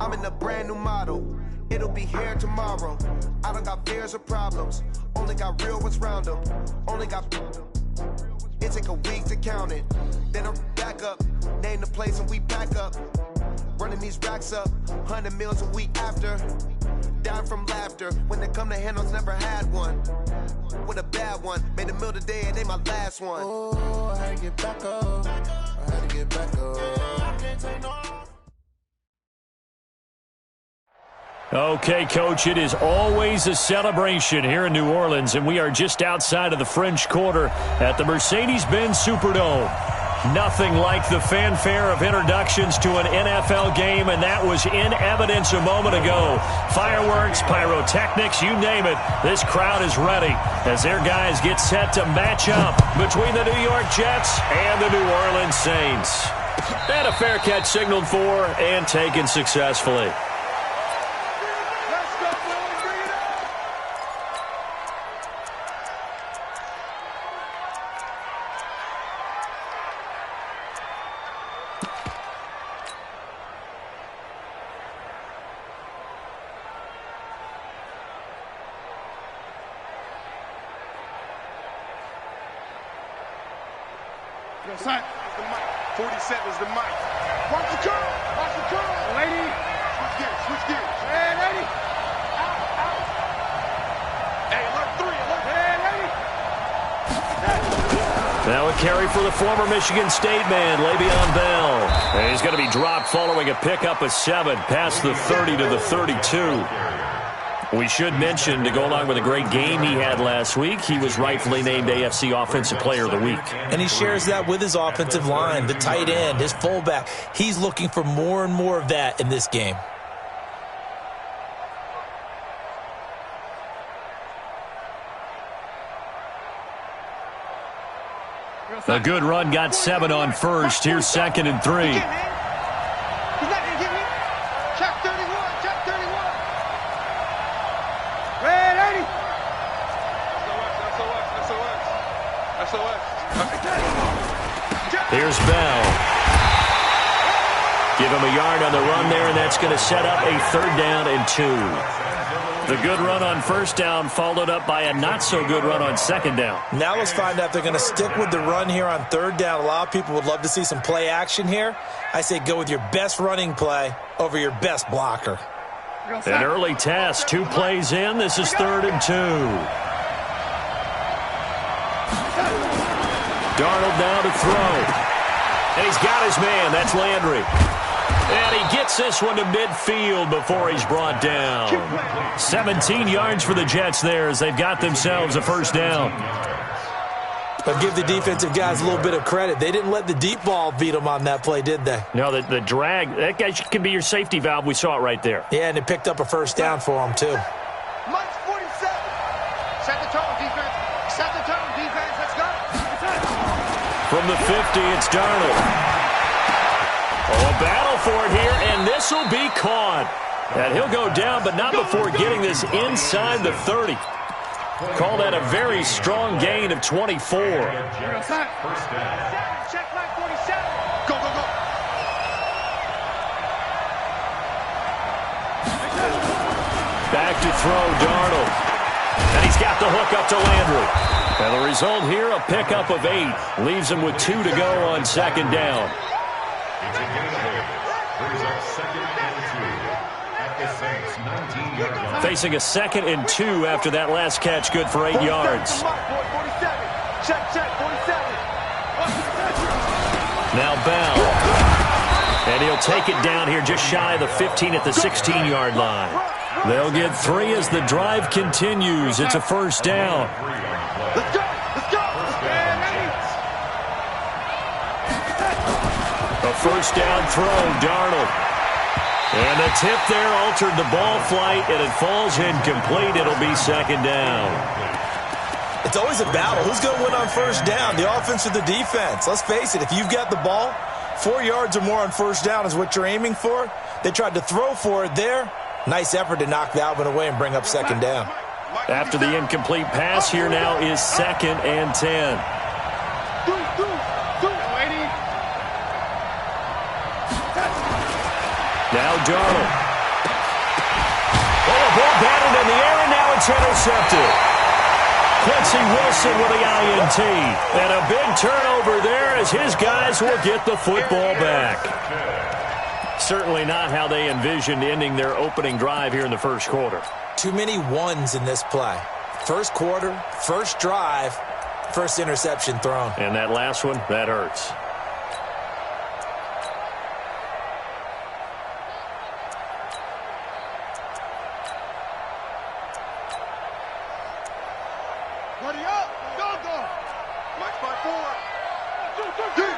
I'm in a brand new model. It'll be here tomorrow. I don't got fears or problems. Only got real ones round them. Only got... It take a week to count it. Then I'm back up. Name the place and we pack up. Running these racks up. 100 meals a week after. Dying from laughter. When they come to handles, never had one. With a bad one. Made a meal today and they my last one. Oh, I had to get back up. I had to get back up. I can't take no... Okay, Coach, it is always a celebration here in New Orleans, and we are just outside of the French Quarter at the Mercedes-Benz Superdome. Nothing like the fanfare of introductions to an NFL game, and that was in evidence a moment ago. Fireworks, pyrotechnics, you name it. This crowd is ready as their guys get set to match up between the New York Jets and the New Orleans Saints. And a fair catch signaled for and taken successfully. Son, it's the mic. 47 is the mic. Watch the curl. Watch the curl. Lady. Switch gears. Switch gears. Hey, lady. Out. Out. Hey, alert 3. Alert. Hey, lady. Now a carry for the former Michigan State man, Le'Veon Bell. And he's going to be dropped following a pickup of 7 past the 30 to the 32. We should mention, to go along with a great game he had last week, he was rightfully named AFC Offensive Player of the Week. And he shares that with his offensive line, the tight end, his fullback. He's looking for more and more of that in this game. A good run, got 7 on first. Here's 2nd and 3. Here's Bell. Give him a yard on the run there, and that's going to set up a 3rd down and 2. The good run on 1st down followed up by a not-so-good run on 2nd down. Now let's find out if they're going to stick with the run here on 3rd down. A lot of people would love to see some play action here. I say go with your best running play over your best blocker. An early test. 2 plays in. This is 3rd and 2. Darnold now to throw. And he's got his man. That's Landry. And he gets this one to midfield before he's brought down. 17 yards for the Jets there as they've got themselves a 1st down. But give the defensive guys a little bit of credit. They didn't let the deep ball beat them on that play, did they? No, the drag, that guy can be your safety valve. We saw it right there. Yeah, and it picked up a 1st down for them, too. Mike's 47. Set the tone, defense. Set the tone, defense. Let's go. From the 50, it's Darnold. Oh, a battle for it here, and this will be caught. And he'll go down, but not before getting this inside the 30. Call that a very strong gain of 24. Check line 47. Go, go, go. Back to throw, Darnold. And he's got the hook up to Landry. And the result here, a pickup of 8. Leaves him with 2 to go on 2nd down. Facing a 2nd and 2 after that last catch, good for 8 yards. Now Bell. And he'll take it down here just shy of the 15 at the 16-yard line. They'll get 3 as the drive continues. It's a 1st down. Let's go. Let's go. A 1st down throw, Darnold. And the tip there altered the ball flight, and it falls incomplete. It'll be 2nd down. It's always a battle. Who's going to win on 1st down, the offense or the defense? Let's face it, if you've got the ball, 4 yards or more on 1st down is what you're aiming for. They tried to throw for it there. Nice effort to knock that one away and bring up 2nd down. After the incomplete pass, here now is 2nd and 10. Now Darnold. Oh, a ball batted in the air, and now it's intercepted. Quincy Wilson with the INT. And a big turnover there as his guys will get the football back. Certainly not how they envisioned ending their opening drive here in the first quarter. Too many ones in this play. First quarter, first drive, first interception thrown. And that last one, that hurts. Ready up. Go, go. Match by 4. 2, 3.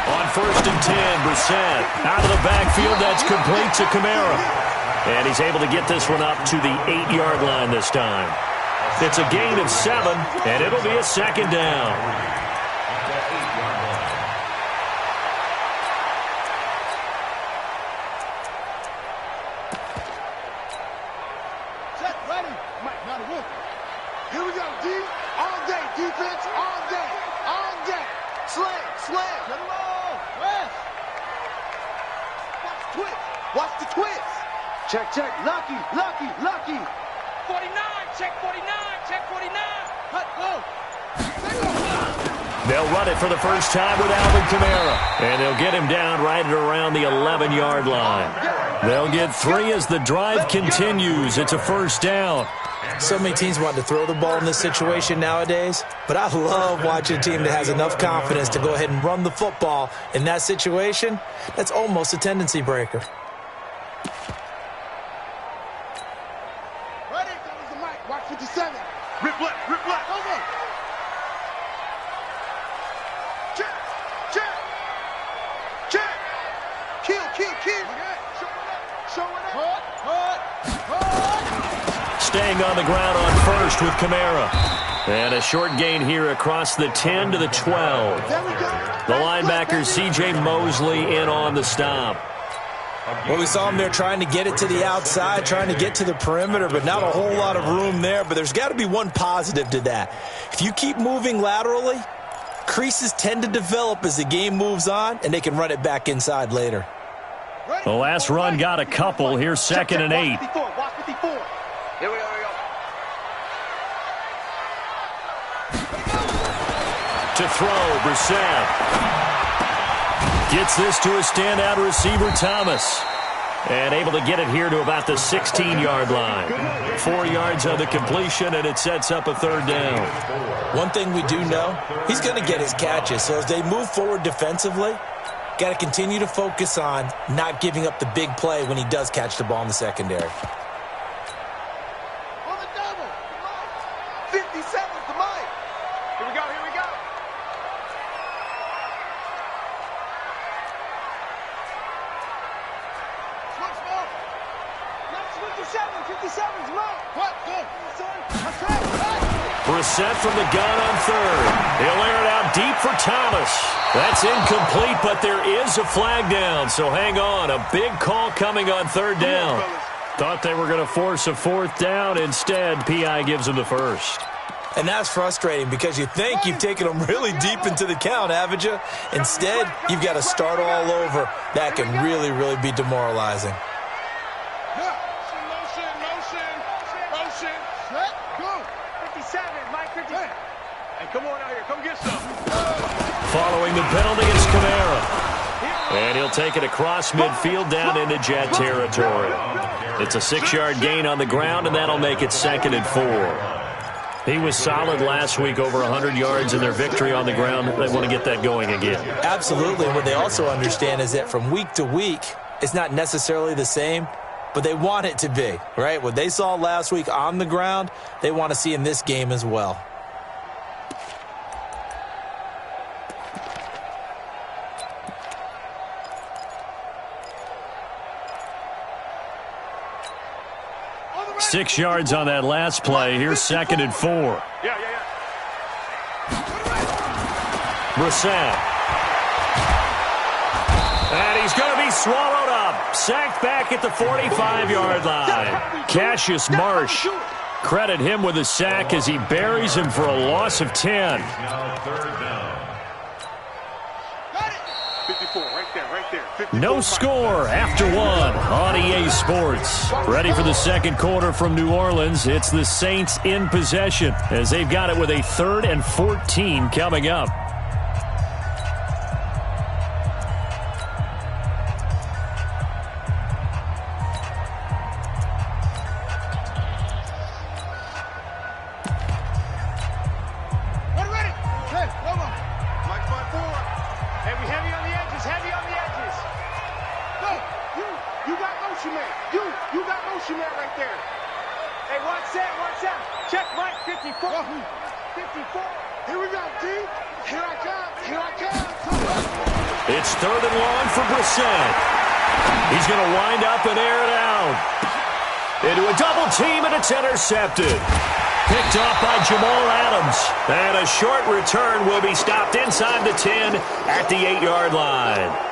On 1st and 10, Brissett out of the backfield. That's complete to Kamara. And he's able to get this one up to the 8-yard line this time. It's a gain of 7, and it'll be a second down. Set, ready. Mike, now the wolf. Here we go, D. All day, defense, all day. All day. Slam, slam. Get him on. West. Watch the twist. Watch the twist. Check, check. Lucky, lucky, lucky. 49, check 49, check 49. Cut, go. They'll run it for the first time with Alvin Kamara. And they'll get him down right at around the 11-yard line. They'll get 3 as the drive continues. It's a first down. So many teams want to throw the ball in this situation nowadays, but I love watching a team that has enough confidence to go ahead and run the football in that situation. That's almost a tendency breaker. Ready? That was the mic. Watch 57. Rip left, rip left. Over. Check, check, check. Kill, kill, kill. Show it up, show it up. Hut, hut, hut. Staying on the ground on 1st with Kamara. And a short gain here across the 10 to the 12. There we go. The linebacker, C.J. Mosley, in on the stop. Well, we saw him there trying to get it to the outside, trying to get to the perimeter, but not a whole lot of room there. But there's got to be one positive to that. If you keep moving laterally, creases tend to develop as the game moves on, and they can run it back inside later. The last run got a couple. Here's 2nd and 8. Watch 54. Here we go, here we go. To throw, Brissett. Gets this to a standout receiver, Thomas. And able to get it here to about the 16-yard line. 4 yards on the completion, and it sets up a third down. One thing we do know, he's going to get his catches. So as they move forward defensively, got to continue to focus on not giving up the big play when he does catch the ball in the secondary. On the double. 50 seconds to Mike. Here we go, here we go. Switch ball. That's 57's Mike. What? Good. That's it. Brissett from the gun on 3rd. He'll air it out deep for Thomas. That's incomplete, but there is a flag down, so hang on. A big call coming on 3rd down. Thought they were going to force a 4th down. Instead, P.I. gives them the first. And that's frustrating because you think you've taken them really deep into the count, haven't you? Instead, you've got to start all over. That can really, really be demoralizing. Motion, motion, motion. Set, go. 57, Mike 57. Hey, come on out here. Come get some. Following the penalty, it's Kamara. And he'll take it across midfield down into Jet territory. It's a 6-yard gain on the ground, and that'll make it 2nd and 4. He was solid last week, over 100 yards in their victory on the ground. They want to get that going again. Absolutely. What they also understand is that from week to week, it's not necessarily the same, but they want it to be, right? What they saw last week on the ground, they want to see in this game as well. On the 6 yards on that last play. Here's 2nd and 4. Yeah. Brissett. And he's going to be swallowed up. Sacked back at the 45-yard line. Cassius Marsh Credit him with a sack as he buries him for a loss of 10. Now third down. 54, right there. 54, No score after one on EA Sports. Ready for the second quarter from New Orleans. It's the Saints in possession as they've got it with a 3rd and 14 coming up. It's 3rd and long for Brissett. He's going to wind up and air it out. Into a double team, and it's intercepted. Picked off by Jamal Adams. And a short return will be stopped inside the 10 at the 8-yard line.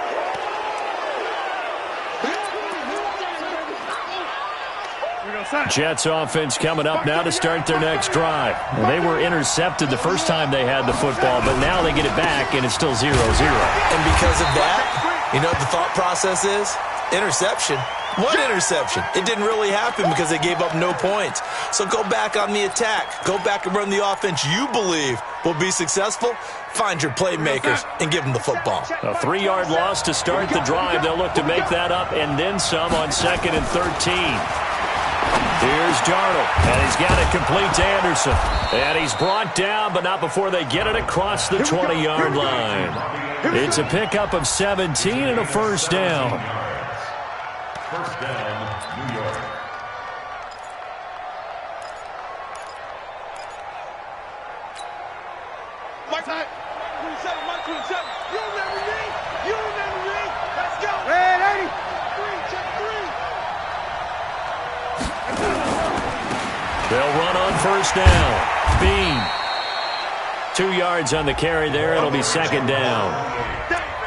Jets offense coming up now to start their next drive. Well, they were intercepted the first time they had the football, but now they get it back, and it's still 0-0. And because of that, you know what the thought process is? Interception. One interception. It didn't really happen because they gave up no points. So go back on the attack. Go back and run the offense you believe will be successful. Find your playmakers and give them the football. A 3-yard loss to start the drive. They'll look to make that up and then some on 2nd and 13. Here's Darnold, and he's got it complete to Anderson. And he's brought down, but not before they get it across the 20-yard line. It's a pickup of 17 and a first down. First down, New York. Mike 27, Mike 27. You remember me? You remember me? Let's go. Red 80. 3, check 3. They'll run on first down. Bean. 2 yards on the carry there. It'll be 2nd down.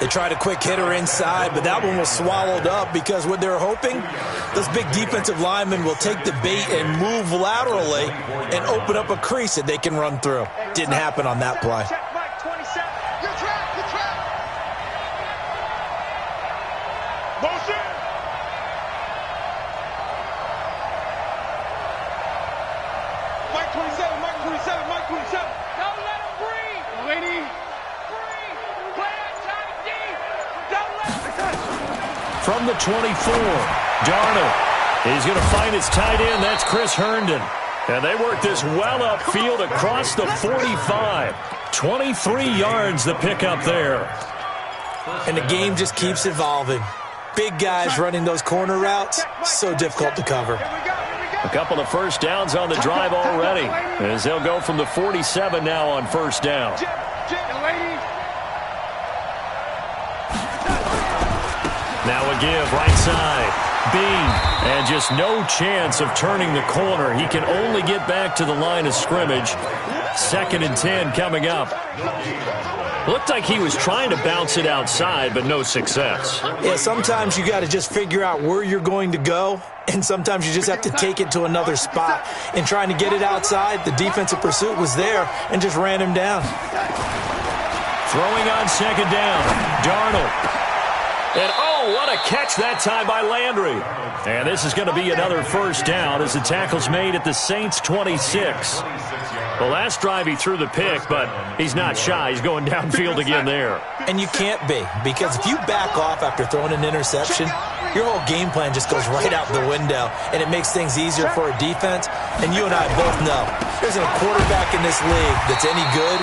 They tried a quick hitter inside, but that one was swallowed up because what they're hoping, those big defensive linemen will take the bait and move laterally and open up a crease that they can run through. Didn't happen on that play. Check Mike 27. Good trap, good trap. Motion. Mike 27, Mike 27, Mike 27. Don't let him breathe. Lady. Breathe. Play that tight deep. Don't let him. From the 24, Darnold. He's going to find his tight end. That's Chris Herndon. And they work this well upfield across the 45. 23 yards the pickup there. And the game just keeps evolving. Big guys running those corner routes, so difficult to cover. A couple of first downs on the drive already, as they'll go from the 47 now on first down. Now a give right side. Bean, and just no chance of turning the corner. He can only get back to the line of scrimmage. 2nd and 10 coming up. Looked like he was trying to bounce it outside, but no success. Yeah, sometimes you got to just figure out where you're going to go, and sometimes you just have to take it to another spot. In trying to get it outside, the defensive pursuit was there and just ran him down. Throwing on 2nd down, Darnold. And oh, what a catch that time by Landry. And this is going to be another first down as the tackle's made at the Saints 26. The last drive he threw the pick, but he's not shy. He's going downfield again there. And you can't be, because if you back off after throwing an interception, your whole game plan just goes right out the window, and it makes things easier for a defense. And you and I both know there's a quarterback in this league that's any good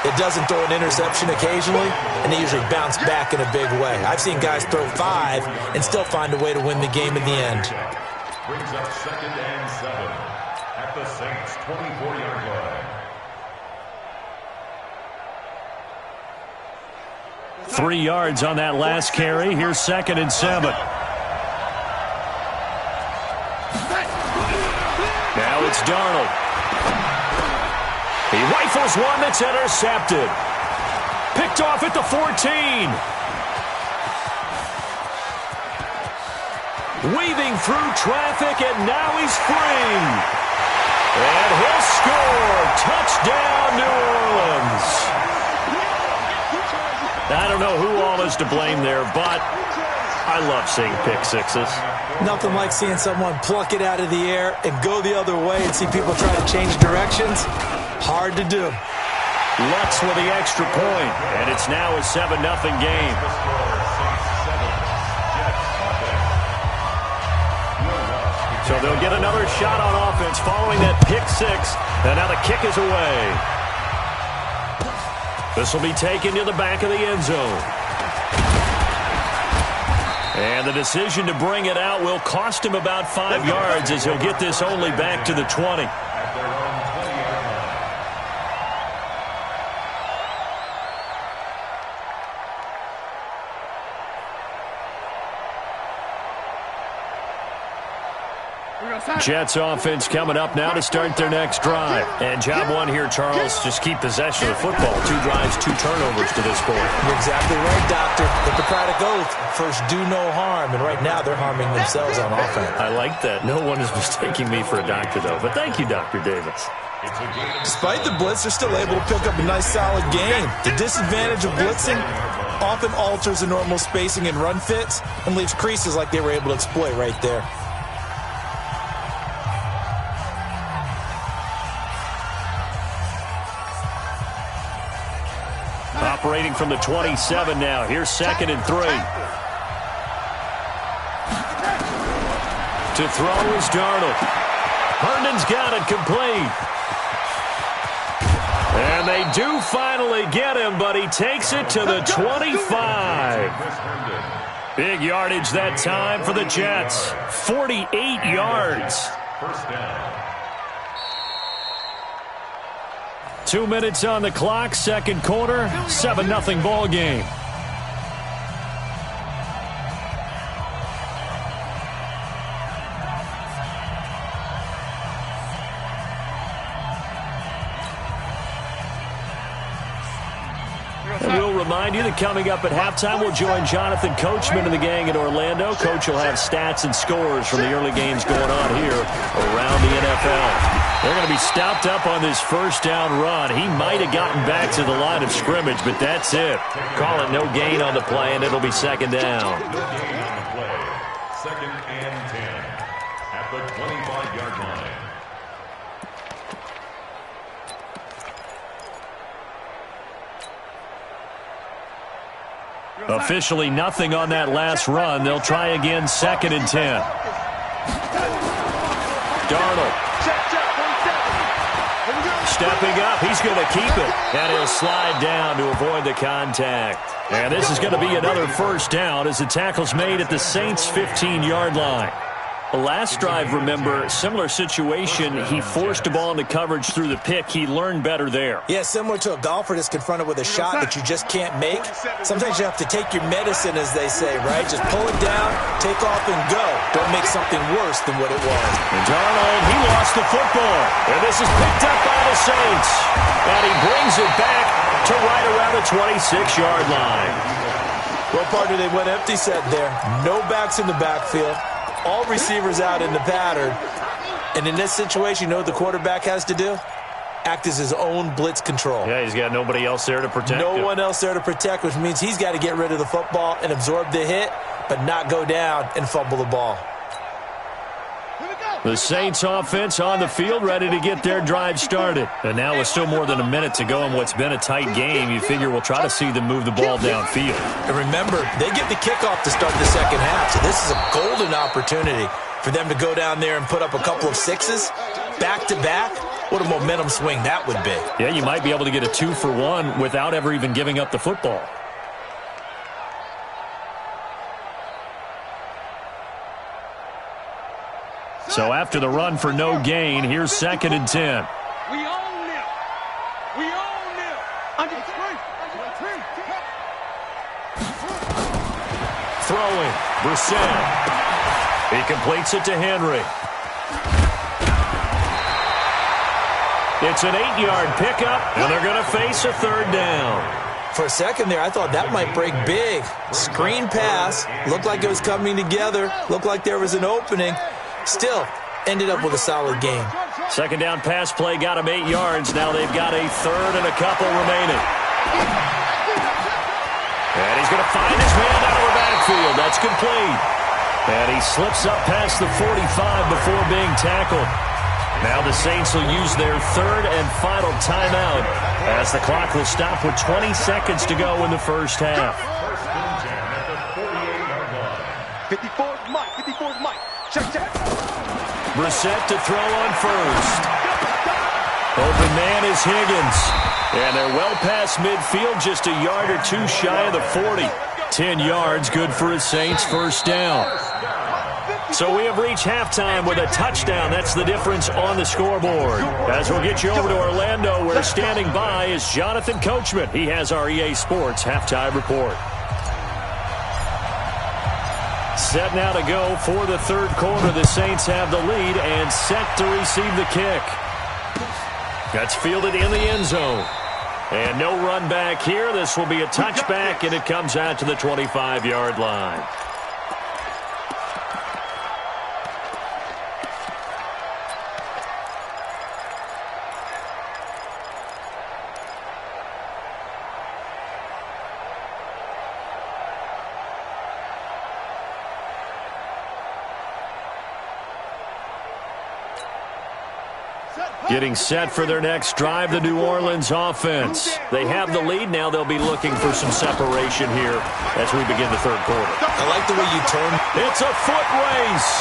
that doesn't throw an interception occasionally, and they usually bounce back in a big way. I've seen guys throw 5 and still find a way to win the game in the end. Brings up 2nd and 7 at the Saints' 24-yard line. 3 yards on that last carry. Here's 2nd and 7. Now it's Darnold. He rifles one that's intercepted. Picked off at the 14. Weaving through traffic, and now he's free. And he'll score. Touchdown, New Orleans. I don't know who all is to blame there, but I love seeing pick sixes. Nothing like seeing someone pluck it out of the air and go the other way and see people try to change directions. Hard to do. Lutz with the extra point, and it's now a 7-0 game. So they'll get another shot on offense following that pick six, and now the kick is away. This will be taken to the back of the end zone. And the decision to bring it out will cost him about 5 yards as he'll get this only back to the 20. Jets offense coming up now to start their next drive. And job one here, Charles, just keep possession of the football. 2 drives, 2 turnovers to this point. You're exactly right, Doctor. Hippocratic oath. First, do no harm. And right now, they're harming themselves on offense. I like that. No one is mistaking me for a doctor, though. But thank you, Dr. Davis. Despite the blitz, they're still able to pick up a nice, solid gain. The disadvantage of blitzing often alters the normal spacing and run fits and leaves creases like they were able to exploit right there. Operating from the 27 now. Here's 2nd and 3. To throw is Darnold. Herndon's got it complete. And they do finally get him, but he takes it to the 25. Big yardage that time for the Jets. 48 yards. First down. 2 minutes on the clock, second quarter, 7-0 ball game. And we'll remind you that coming up at halftime, we'll join Jonathan Coachman and the gang in Orlando. Coach will have stats and scores from the early games going on here around the NFL. They're going to be stopped up on this first down run. He might have gotten back to the line of scrimmage, but that's it. Call it no gain on the play, and it'll be second down. No gain on the play. 2nd and 10 at the 25-yard line. Officially nothing on that last run. They'll try again, 2nd and 10. Darnold. Stepping up, he's going to keep it. And he'll slide down to avoid the contact. And this is going to be another first down as the tackle's made at the Saints' 15-yard line. Last drive, remember, similar situation. He forced the ball into coverage through the pick. He learned better there. Yeah, similar to a golfer that's confronted with a shot that you just can't make. Sometimes you have to take your medicine, as they say, right? Just pull it down, take off, and go. Don't make something worse than what it was. And Darnold, he lost the football. And this is picked up by the Saints. And he brings it back to right around the 26-yard line. Well, partner, they went empty set there. No backs in the backfield. All receivers out in the pattern. And in this situation, you know what the quarterback has to do? Act as his own blitz control. Yeah, he's got nobody else there to protect him. No one else there to protect, which means he's got to get rid of the football and absorb the hit, but not go down and fumble the ball. The Saints offense on the field, ready to get their drive started. And now with still more than a minute to go in what's been a tight game, you figure we'll try to see them move the ball downfield. And remember, they get the kickoff to start the second half, so this is a golden opportunity for them to go down there and put up a couple of sixes back-to-back. What a momentum swing that would be. Yeah, you might be able to get a 2-for-1 without ever even giving up the football. So after the run for no gain, here's 2nd and 10. We own them. We own them. Under three. Throwing. Brissett. He completes it to Henry. It's an 8-yard pickup, and they're going to face a third down. For a second there, I thought that might break big. Screen pass. Looked like it was coming together. Looked like there was an opening. Still, ended up with a solid game. Second down pass play got him 8 yards. Now they've got a third and a couple remaining. And he's going to find his man out of the backfield. That's complete. And he slips up past the 45 before being tackled. Now the Saints will use their third and final timeout as the clock will stop with 20 seconds to go in the first half. 54's Mike. 54's Mike. Check. Brissett to throw on first. Open man is Higgins. And they're well past midfield, just a yard or two shy of the 40. 10 yards, good for a Saints first down. So we have reached halftime with a touchdown. That's the difference on the scoreboard. As we'll get you over to Orlando, where standing by is Jonathan Coachman. He has our EA Sports halftime report. Set now to go for the third quarter. The Saints have the lead and set to receive the kick. That's fielded in the end zone. And no run back here. This will be a touchback, and it comes out to the 25-yard line. Getting set for their next drive, the New Orleans offense. They have the lead. Now they'll be looking for some separation here as we begin the third quarter. I like the way you turn. It's a foot race.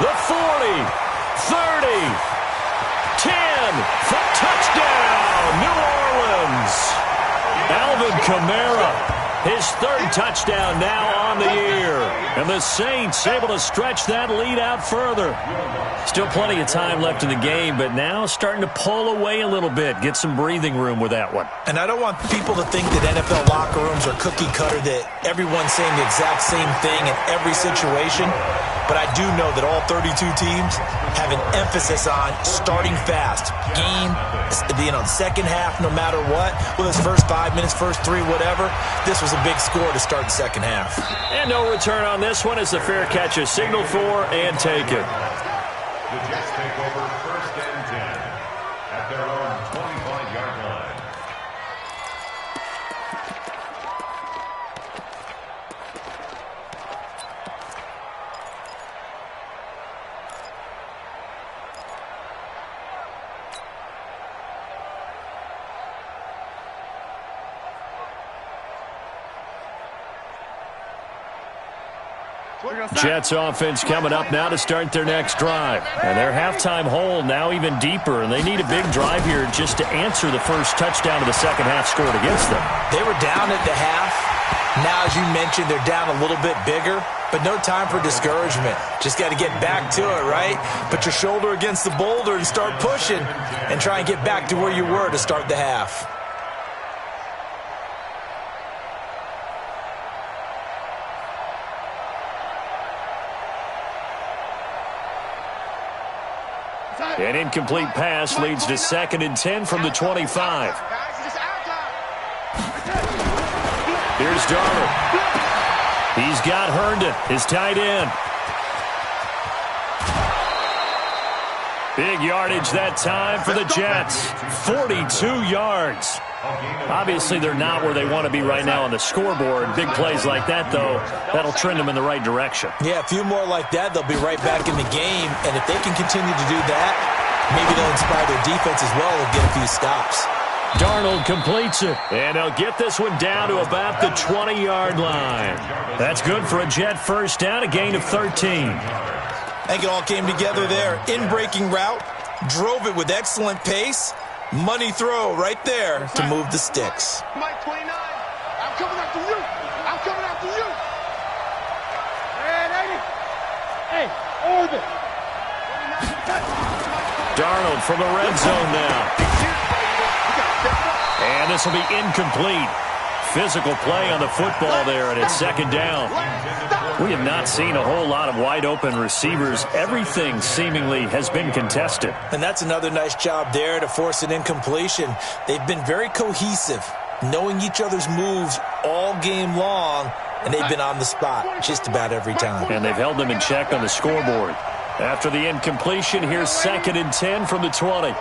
The 40, 30, 10 for touchdown, New Orleans. Alvin Kamara, his third touchdown now on the year. And the Saints able to stretch that lead out further. Still plenty of time left in the game, but now starting to pull away a little bit. Get some breathing room with that one. And I don't want people to think that NFL locker rooms are cookie cutter, that everyone's saying the exact same thing in every situation. But I do know that all 32 teams have an emphasis on starting fast. Game, the second half, no matter what. Well, this first 5 minutes, first 3, whatever. This was a big score to start the second half. And no return on this one as the fair catch is signaled for and taken. The Jets take over first and 10 at their own 25-yard line. Jets offense coming up now to start their next drive. And their halftime hole now even deeper, and they need a big drive here just to answer the first touchdown of the second half scored against them. They were down at the half. Now, as you mentioned, they're down a little bit bigger, but no time for discouragement. Just got to get back to it, right? Put your shoulder against the boulder and start pushing and try and get back to where you were to start the half. An incomplete pass leads to 2nd and 10 from the 25. Here's Darnold. He's got Herndon, his tight end. Big yardage that time for the Jets. 42 yards. Obviously, they're not where they want to be right now on the scoreboard. Big plays like that, though, that'll trend them in the right direction. Yeah, a few more like that, they'll be right back in the game. And if they can continue to do that, maybe they'll inspire their defense as well and get a few stops. Darnold completes it, and they'll get this one down to about the 20-yard line. That's good for a Jet first down, a gain of 13. I think it all came together there. In-breaking route, drove it with excellent pace. Money throw right there to move the sticks. Mike 29, I'm coming after you. I'm coming after you. Hey, Orbit. Darnold from the red zone now. And this will be incomplete. Physical play on the football there, and it's second down. We have not seen a whole lot of wide-open receivers. Everything seemingly has been contested. And that's another nice job there to force an incompletion. They've been very cohesive, knowing each other's moves all game long, and they've been on the spot just about every time. And they've held them in check on the scoreboard. After the incompletion, here's 2nd and 10 from the 20.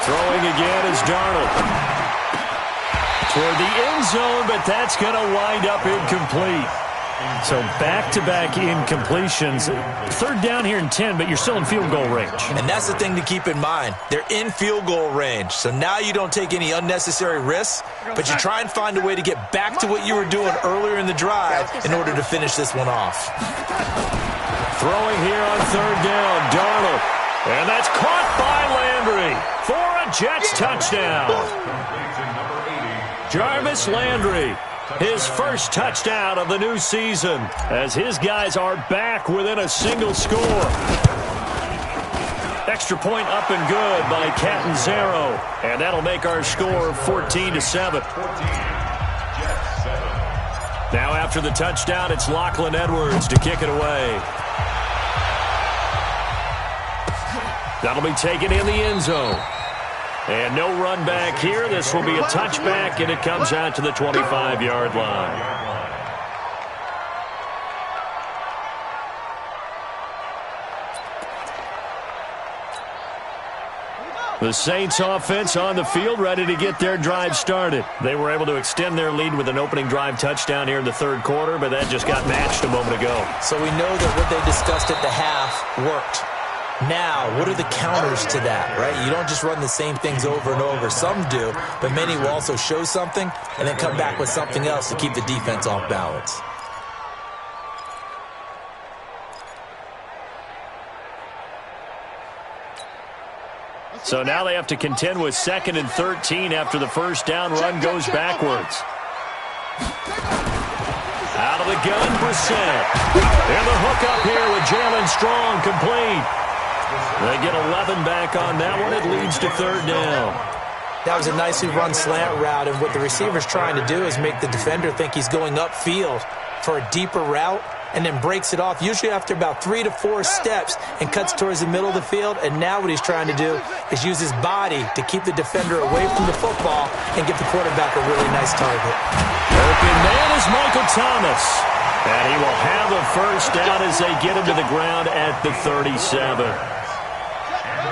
Throwing again is Darnold. Toward the end zone, but that's going to wind up incomplete. So back-to-back incompletions. 3rd down here in 10, but you're still in field goal range. And that's the thing to keep in mind. They're in field goal range. So now you don't take any unnecessary risks, but you try and find a way to get back to what you were doing earlier in the drive in order to finish this one off. Throwing here on 3rd down, Darnold. And that's caught by Landry for a Jets touchdown. Jarvis Landry, his first touchdown of the new season, as his guys are back within a single score. Extra point up and good by Catanzaro, and that'll make our score 14-7. Now after the touchdown, it's Lachlan Edwards to kick it away. That'll be taken in the end zone. And no run back here. This will be a touchback, and it comes out to the 25-yard line. The Saints offense on the field, ready to get their drive started. They were able to extend their lead with an opening drive touchdown here in the 3rd quarter, but that just got matched a moment ago. So we know that what they discussed at the half worked. Now, what are the counters to that, right? You don't just run the same things over and over. Some do, but many will also show something and then come back with something else to keep the defense off balance. So now they have to contend with 2nd and 13 after the first down run goes backwards. Out of the gun, Brissett. And the hook up here with Jalen Strong, complete. They get 11 back on that one. It leads to 3rd down. That was a nicely run slant route, and what the receiver's trying to do is make the defender think he's going upfield for a deeper route, and then breaks it off, usually after about 3 to 4 steps, and cuts towards the middle of the field. And now what he's trying to do is use his body to keep the defender away from the football and give the quarterback a really nice target. Open man is Michael Thomas. And he will have the first down as they get him to the ground at the 37.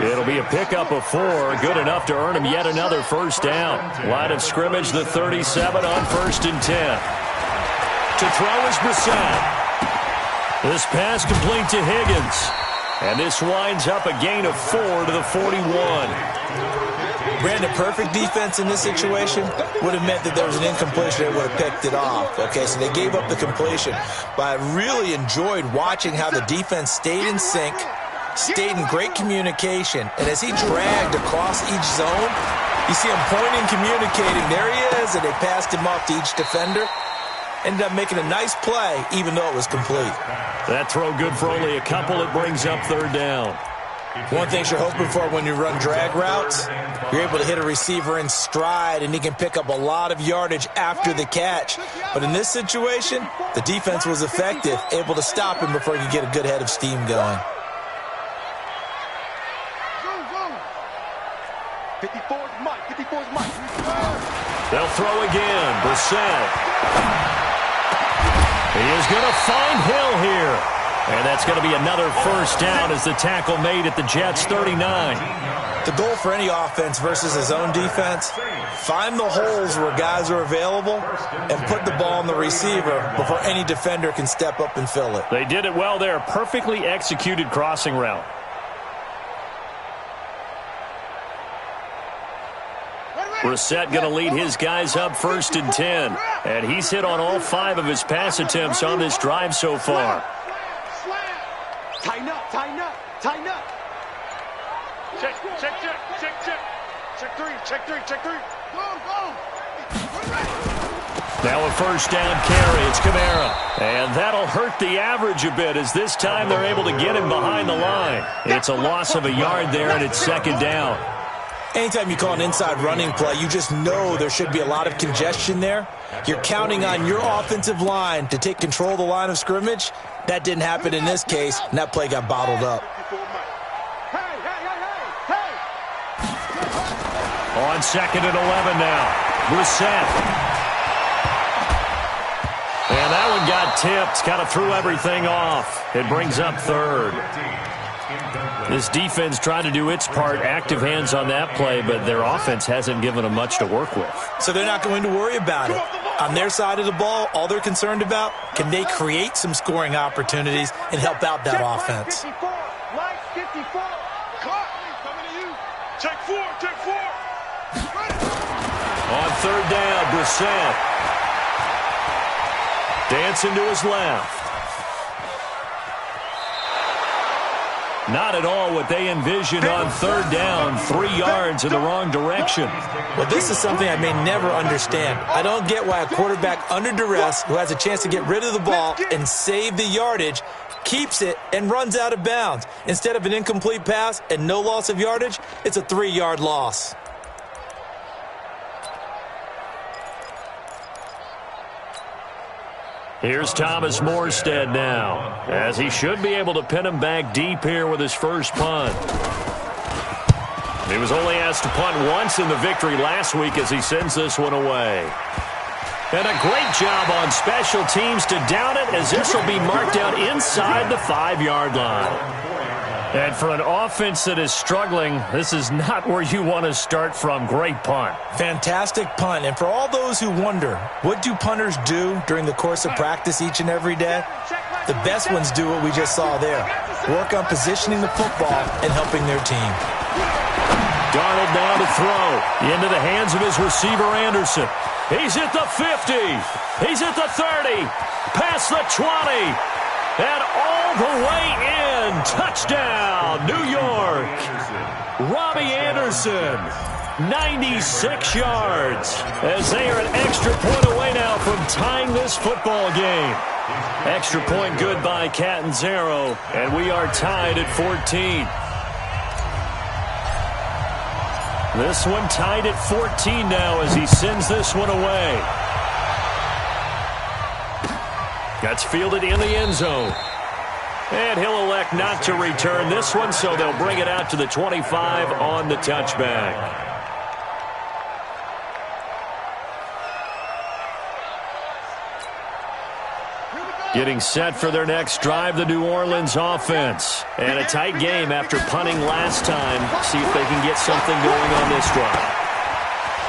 It'll be a pickup of 4, good enough to earn him yet another first down. Line of scrimmage, the 37 on 1st and 10. To throw is Brissett. This pass complete to Higgins. And this winds up a gain of 4 to the 41. Brandon, perfect defense in this situation would have meant that there was an incompletion. They would have picked it off. Okay, so they gave up the completion. But I really enjoyed watching how the defense stayed in sync, stayed in great communication. And as he dragged across each zone, you see him pointing, communicating. There he is, and they passed him off to each defender. Ended up making a nice play, even though it was complete. That throw good for only a couple. It brings up 3rd down. One thing you're hoping for when you run drag routes, you're able to hit a receiver in stride, and he can pick up a lot of yardage after the catch. But in this situation, the defense was effective, able to stop him before he could get a good head of steam going. 54's Mike. 54's Mike. They'll throw again. Brissett. He is going to find Hill here. And that's going to be another first down as the tackle made at the Jets' 39. The goal for any offense versus his own defense, find the holes where guys are available and put the ball on the receiver before any defender can step up and fill it. They did it well there. Perfectly executed crossing route. Brissett going to lead his guys up 1st and 10. And he's hit on all 5 of his pass attempts on this drive so far. Tighten up, tighten up, tighten up. Check, check, check, check, check. Check 3, check 3, check 3. Go, go. Now a first down carry. It's Kamara. And that'll hurt the average a bit as this time they're able to get him behind the line. It's a loss of a yard there, and it's 2nd down. Anytime you call an inside running play, you just know there should be a lot of congestion there. You're counting on your offensive line to take control of the line of scrimmage. That didn't happen in this case, and that play got bottled up. On 2nd and 11 now. Brissett. And that one got tipped, kind of threw everything off. It brings up third. This defense tried to do its part, active hands on that play, but their offense hasn't given them much to work with. So they're not going to worry about it. On their side of the ball, all they're concerned about, can they create some scoring opportunities and help out that offense? 54, line 54. Clock, coming to you. Take four, take four. On third down, Brissett. Dancing to his left. Not at all what they envisioned on third down. 3 yards in the wrong direction. Well, this is something I may never understand. I don't get why a quarterback under duress who has a chance to get rid of the ball and save the yardage keeps it and runs out of bounds. Instead of an incomplete pass and no loss of yardage, it's a 3-yard loss. Here's Thomas Morstead now, as he should be able to pin him back deep here with his first punt. He was only asked to punt once in the victory last week as he sends this one away. And a great job on special teams to down it, as this will be marked out inside the 5-yard line. And for an offense that is struggling, this is not where you want to start from. Great punt. Fantastic punt. And for all those who wonder, what do punters do during the course of practice each and every day? The best ones do what we just saw there. Work on positioning the football and helping their team. Darnold now to throw. Into the hands of his receiver, Anderson. He's at the 50. He's at the 30. Past the 20. And all the way in. Touchdown, New York. Robbie Anderson, 96 yards, as they are an extra point away now from tying this football game. Extra point good by Catanzaro, and we are tied at 14. This one tied at 14 now as he sends this one away. That's fielded in the end zone. And he'll elect not to return this one, so they'll bring it out to the 25 on the touchback. Getting set for their next drive, the New Orleans offense. And a tight game after punting last time. See if they can get something going on this drive.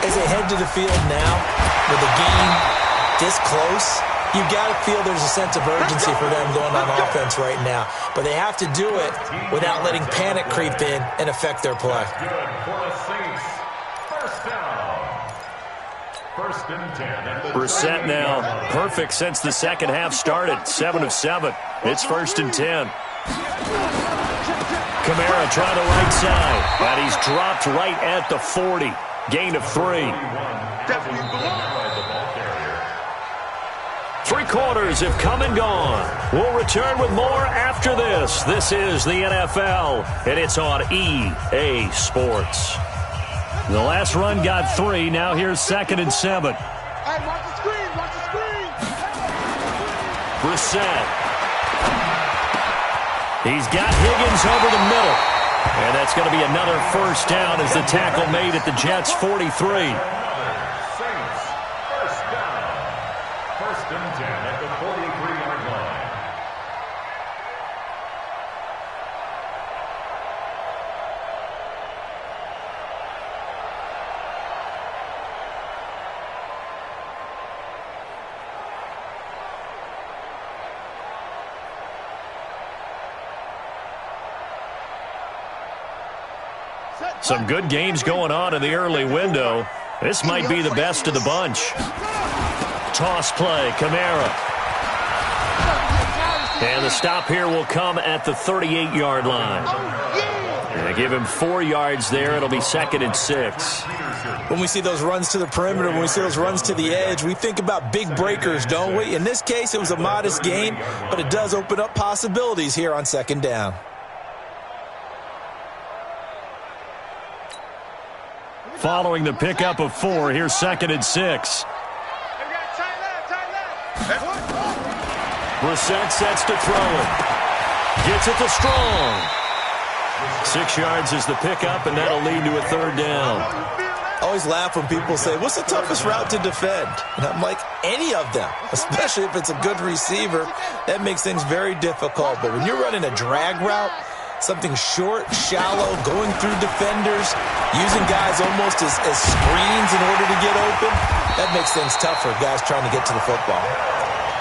As they head to the field now, with the game this close, you've got to feel there's a sense of urgency for them going on offense right now. But they have to do it without letting panic creep in and affect their play. Good for the Saints. First down. First and 10. Brissett now perfect since the second half started. 7 of 7. It's first and 10. Kamara trying to right side. And he's dropped right at the 40. Gain of 3. 3 quarters have come and gone. We'll return with more after this. This is the NFL, and it's on EA Sports. The last run got 3. Now here's 2nd and 7. Hey, watch the screen, watch the screen. Brissett. He's got Higgins over the middle. And that's going to be another first down as the tackle made at the Jets' 43. Some good games going on in the early window. This might be the best of the bunch. Toss play, Kamara. And the stop here will come at the 38-yard line. And they give him 4 yards there. It'll be 2nd and 6. When we see those runs to the perimeter, when we see those runs to the edge, we think about big breakers, don't we? In this case, it was a modest gain, but it does open up possibilities here on 2nd down. Following the pickup of 4, here's 2nd and 6. Brissett sets to throw it. Gets it to Strong. 6 yards is the pickup, and that'll lead to a 3rd down. always laugh when people say, what's the toughest route to defend? And I'm like, any of them, especially if it's a good receiver. That makes things very difficult. But when you're running a drag route, something short, shallow, going through defenders, using guys almost as screens in order to get open, that makes things tough for guys trying to get to the football.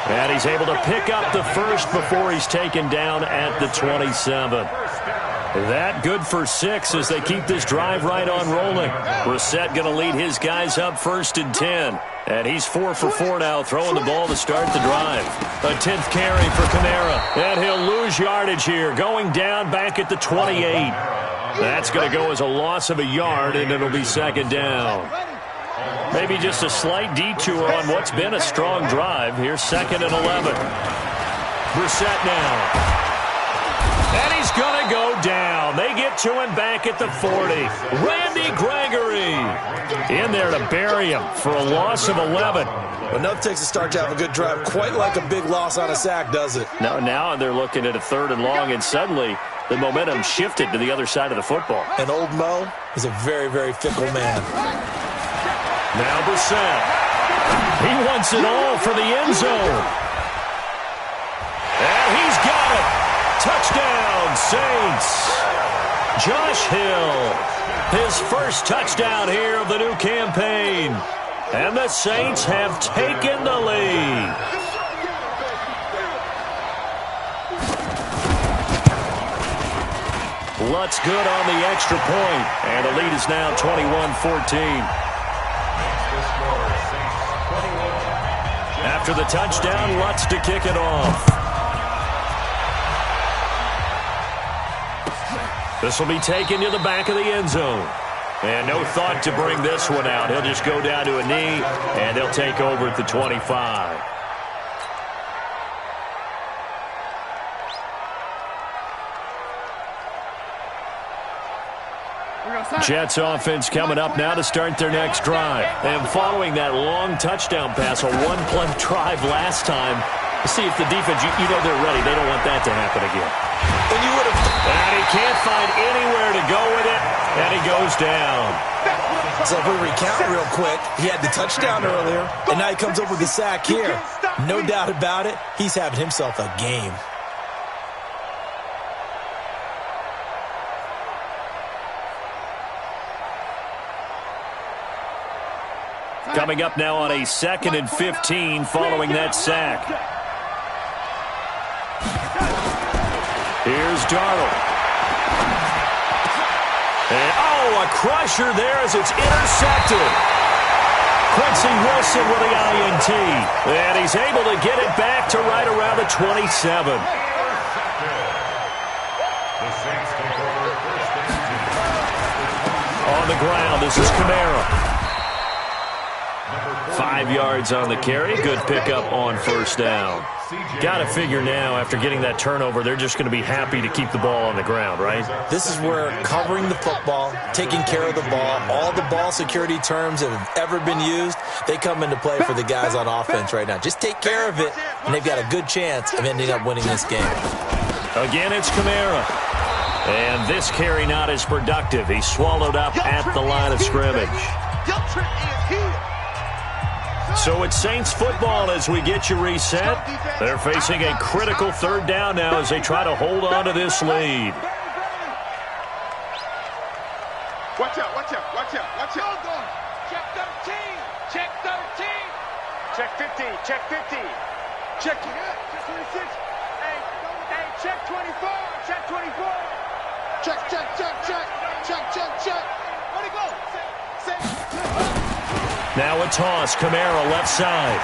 And he's able to pick up the first before he's taken down at the 27. That good for 6 as they keep this drive right on rolling. Brissett going to lead his guys up 1st and 10. And he's 4 for 4 now, throwing the ball to start the drive. A 10th carry for Kamara. And he'll lose yardage here, going down back at the 28. That's going to go as a loss of a yard, and it'll be 2nd down. Maybe just a slight detour on what's been a strong drive. Here's 2nd and 11. Brissett now. And he's going to go down. They get to him back at the 40. Randy Gregory in there to bury him for a loss of 11. But nothing takes a start to have a good drive quite like a big loss on a sack, does it? No, now they're looking at a 3rd and long, and suddenly the momentum shifted to the other side of the football. And old Mo is a very, very fickle man. Now Brissett. He wants it all for the end zone. And he's got it. Touchdown, Saints. Josh Hill, his first touchdown here of the new campaign. And the Saints have taken the lead. Lutz good on the extra point. And the lead is now 21-14. After the touchdown, Lutz to kick it off. This will be taken to the back of the end zone. And no thought to bring this one out. He'll just go down to a knee, and he'll take over at the 25. Jets offense coming up now to start their next drive. And following that long touchdown pass, a one-play drive last time, see if the defense, you know they're ready. They don't want that to happen again. And you would have... And he can't find anywhere to go with it, and he goes down. So if we recount real quick, he had the touchdown earlier, and now he comes up with the sack here. No doubt about it, he's having himself a game. Coming up now on a 2nd and 15 following that sack. Here's Darnold. And, a crusher there as it's intercepted. Quincy Wilson with the INT. And he's able to get it back to right around the 27. On the ground, this is Kamara. 5 yards on the carry. Good pickup on 1st down. Got to figure now, after getting that turnover, they're just going to be happy to keep the ball on the ground, right? This is where covering the football, taking care of the ball, all the ball security terms that have ever been used, they come into play for the guys on offense right now. Just take care of it, and they've got a good chance of ending up winning this game. Again, it's Kamara. And this carry not as productive. He's swallowed up at the line of scrimmage. So it's Saints football as we get you reset. They're facing a critical 3rd down now as they try to hold on to this lead. Watch out, watch out, watch out, watch out. Check 13. Check 13. Check 50, check 50. Check 26. Hey, check 24, check 24. Check. Where'd he go? Now a toss, Kamara left side.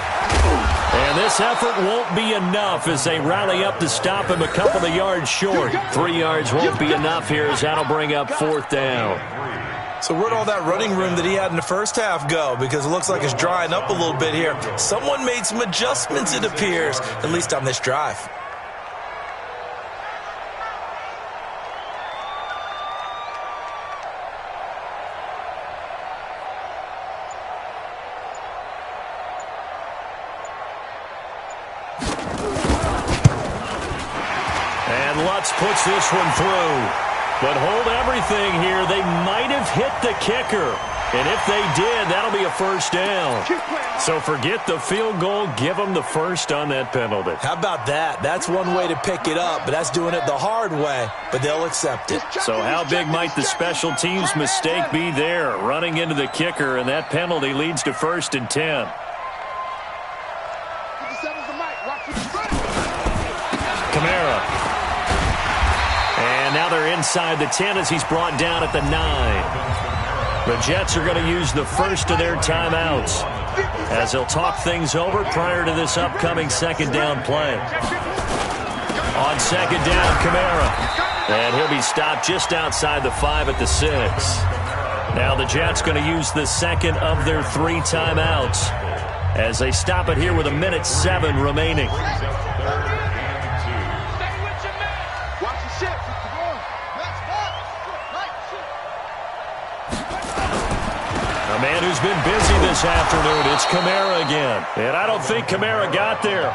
And this effort won't be enough as they rally up to stop him a couple of yards short. 3 yards won't be enough here as that'll bring up 4th down. So where'd all that running room that he had in the first half go? Because it looks like it's drying up a little bit here. Someone made some adjustments, it appears, at least on this drive. Lutz puts this one through. But hold everything here. They might have hit the kicker. And if they did, that'll be a first down. So forget the field goal. Give them the first on that penalty. How about that? That's one way to pick it up, but that's doing it the hard way, but they'll accept it. So how big might the special teams mistake be there? Running into the kicker, and that penalty leads to 1st and 10. Kamara. And now they're inside the 10 as he's brought down at the 9. The Jets are going to use the first of their timeouts as they'll talk things over prior to this upcoming second down play. On second down, Kamara. And he'll be stopped just outside the 5 at the 6. Now the Jets going to use the second of their 3 timeouts as they stop it here with 1:07 remaining. A man who's been busy this afternoon, it's Kamara again. And I don't think Kamara got there.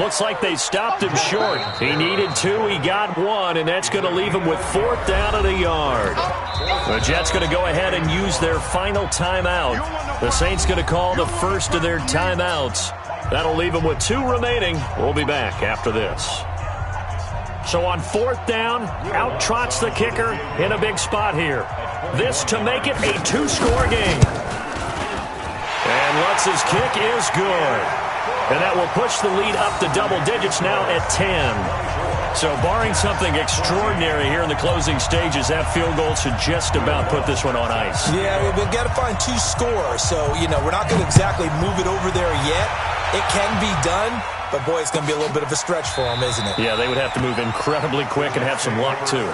Looks like they stopped him short. He needed 2, he got 1, and that's going to leave him with 4th down at a yard. The Jets going to go ahead and use their final timeout. The Saints going to call the first of their timeouts. That'll leave them with 2 remaining. We'll be back after this. So on 4th down, out trots the kicker in a big spot here. This to make it a 2-score game. And Lutz's kick is good. And that will push the lead up to double digits now at 10. So barring something extraordinary here in the closing stages, that field goal should just about put this one on ice. Yeah, we've got to find 2 scores. So, we're not going to exactly move it over there yet. It can be done, but boy, it's going to be a little bit of a stretch for them, isn't it? Yeah, they would have to move incredibly quick and have some luck, too.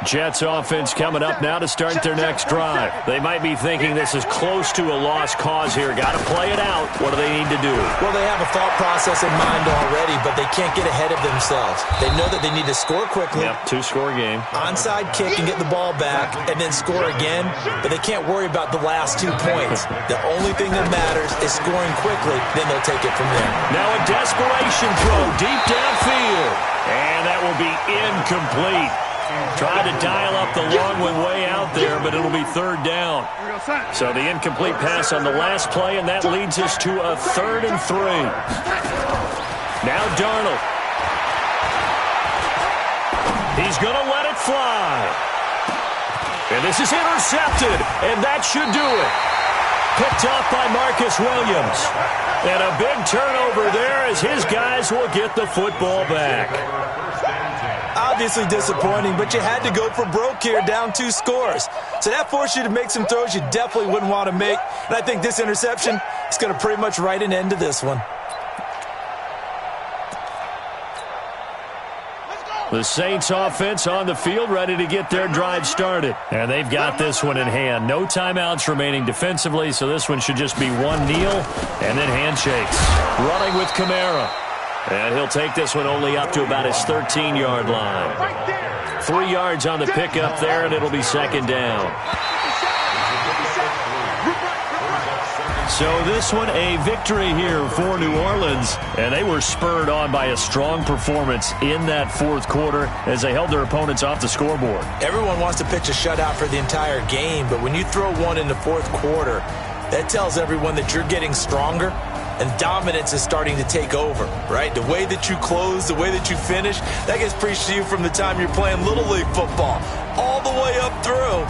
Jets offense coming up now to start their next drive. They might be thinking this is close to a lost cause here. Got to play it out. What do they need to do? Well, they have a thought process in mind already, but they can't get ahead of themselves. They know that they need to score quickly. Yep, 2-score game. Onside kick and get the ball back and then score again, but they can't worry about the last 2 points. The only thing that matters is scoring quickly, then they'll take it from there. Now a desperation throw deep downfield, and that will be incomplete. Tried to dial up the long one way out there, but it'll be 3rd down. So the incomplete pass on the last play, and that leads us to a 3rd and 3. Now Darnold. He's going to let it fly. And this is intercepted, and that should do it. Picked off by Marcus Williams. And a big turnover there as his guys will get the football back. Obviously disappointing, but you had to go for broke here, down 2 scores. So that forced you to make some throws you definitely wouldn't want to make. And I think this interception is going to pretty much write an end to this one. The Saints offense on the field ready to get their drive started. And they've got this one in hand. No timeouts remaining defensively, so this one should just be 1 kneel and then handshakes. Running with Kamara. And he'll take this one only up to about his 13-yard line. 3 yards on the pickup there, and it'll be 2nd down. So this one a victory here for New Orleans, and they were spurred on by a strong performance in that 4th quarter as they held their opponents off the scoreboard. Everyone wants to pitch a shutout for the entire game, but when you throw one in the 4th quarter, that tells everyone that you're getting stronger and dominance is starting to take over, right? The way that you close, the way that you finish, that gets preached to you from the time you're playing Little League football all the way up through.